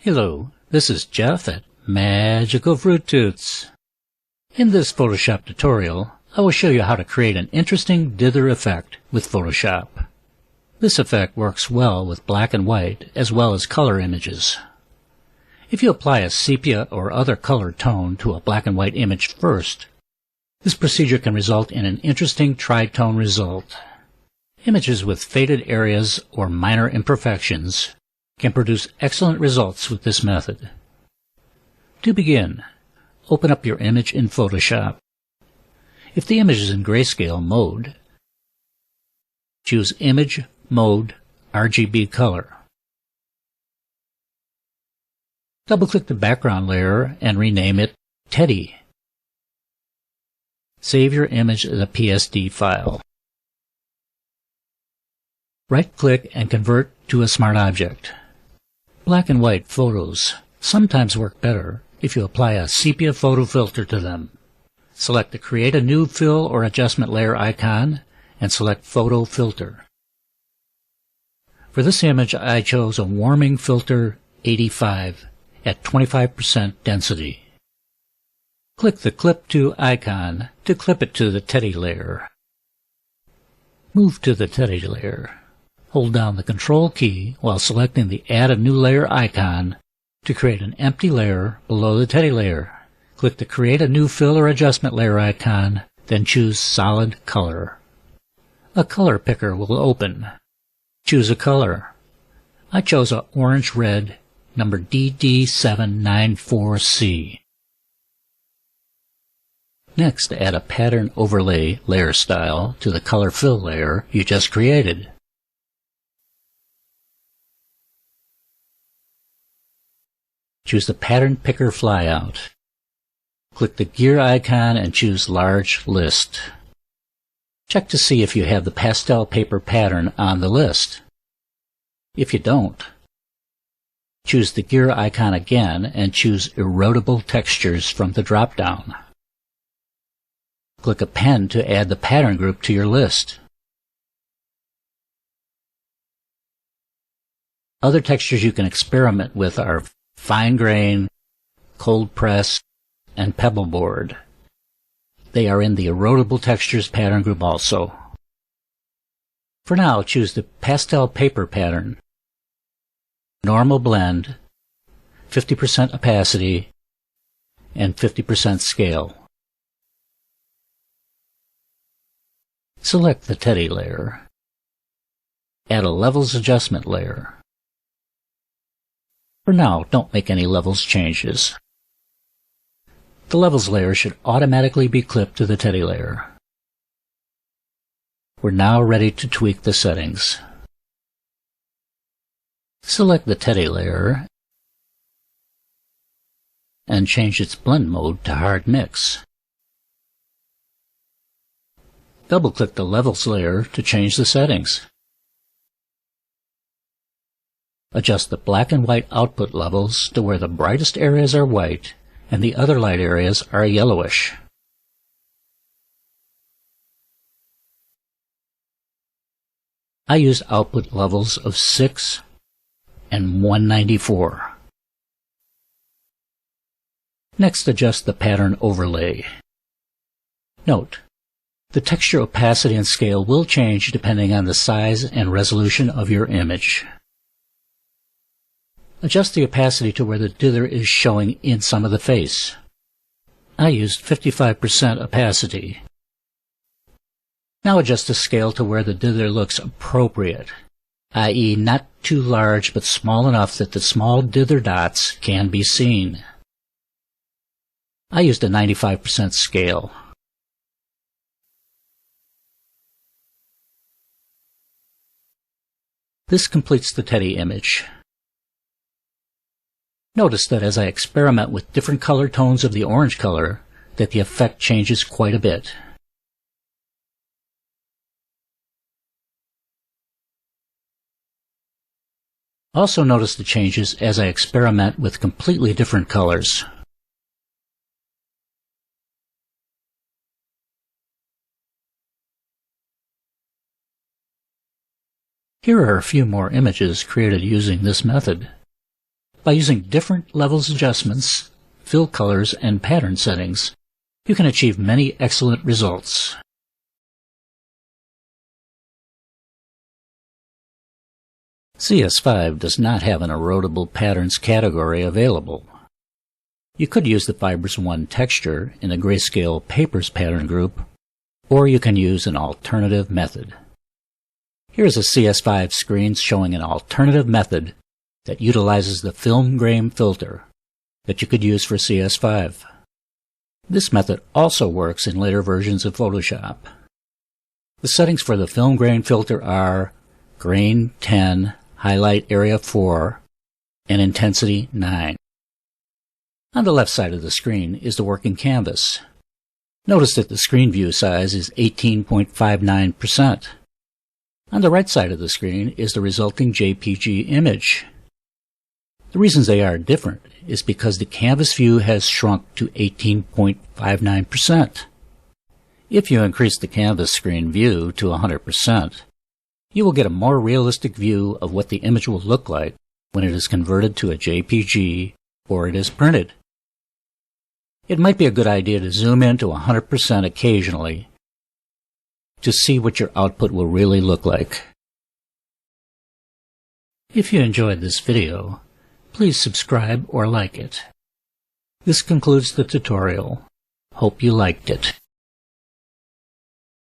Hello, this is Jeff at Magical Fruit Toots. In this Photoshop tutorial, I will show you how to create an interesting dither effect with Photoshop. This effect works well with black and white as well as color images. If you apply a sepia or other color tone to a black and white image first, this procedure can result in an interesting tritone result. Images with faded areas or minor imperfections can produce excellent results with this method. To begin, open up your image in Photoshop. If the image is in grayscale mode, choose Image Mode RGB Color. Double-click the background layer and rename it Teddy. Save your image as a PSD file. Right-click and convert to a smart object. Black and white photos sometimes work better if you apply a sepia photo filter to them. Select the Create a New Fill or Adjustment Layer icon and select Photo Filter. For this image, I chose a Warming Filter 85 at 25% density. Click the Clip To icon to clip it to the Teddy layer. Move to the Teddy layer. Hold down the Control key while selecting the Add a New Layer icon to create an empty layer below the Teddy layer. Click the Create a New Fill or Adjustment Layer icon, then choose Solid Color. A color picker will open. Choose a color. I chose a orange-red, number DD794C. Next, add a Pattern Overlay layer style to the Color Fill layer you just created. Choose the Pattern Picker flyout. Click the gear icon and choose Large List. Check to see if you have the pastel paper pattern on the list. If you don't, choose the gear icon again and choose Erodible Textures from the drop-down. Click a pen to add the pattern group to your list. Other textures you can experiment with are fine grain, cold press, and pebbleboard. They are in the Erodible Textures pattern group also. For now, choose the pastel paper pattern, normal blend, 50% opacity, and 50% scale. Select the Teddy layer. Add a levels adjustment layer. For now, don't make any levels changes. The levels layer should automatically be clipped to the Teddy layer. We're now ready to tweak the settings. Select the Teddy layer and change its blend mode to hard mix. Double-click the levels layer to change the settings. Adjust the black and white output levels to where the brightest areas are white and the other light areas are yellowish. I used output levels of 6 and 194. Next, adjust the pattern overlay. Note, the texture opacity and scale will change depending on the size and resolution of your image. Adjust the opacity to where the dither is showing in some of the face. I used 55% opacity. Now adjust the scale to where the dither looks appropriate, i.e. not too large but small enough that the small dither dots can be seen. I used a 95% scale. This completes the Teddy image. Notice that as I experiment with different color tones of the orange color, that the effect changes quite a bit. Also notice the changes as I experiment with completely different colors. Here are a few more images created using this method. By using different levels adjustments, fill colors, and pattern settings, you can achieve many excellent results. CS5 does not have an Erodible Patterns category available. You could use the Fibers 1 texture in the Grayscale Papers pattern group, or you can use an alternative method. Here is a CS5 screen showing an alternative method that utilizes the film grain filter that you could use for CS5. This method also works in later versions of Photoshop. The settings for the film grain filter are Grain 10, Highlight Area 4, and Intensity 9. On the left side of the screen is the working canvas. Notice that the screen view size is 18.59%. On the right side of the screen is the resulting JPG image. The reasons they are different is because the canvas view has shrunk to 18.59%. If you increase the canvas screen view to 100%, you will get a more realistic view of what the image will look like when it is converted to a JPG or it is printed. It might be a good idea to zoom in to 100% occasionally to see what your output will really look like. If you enjoyed this video, please subscribe or like it. This concludes the tutorial. Hope you liked it.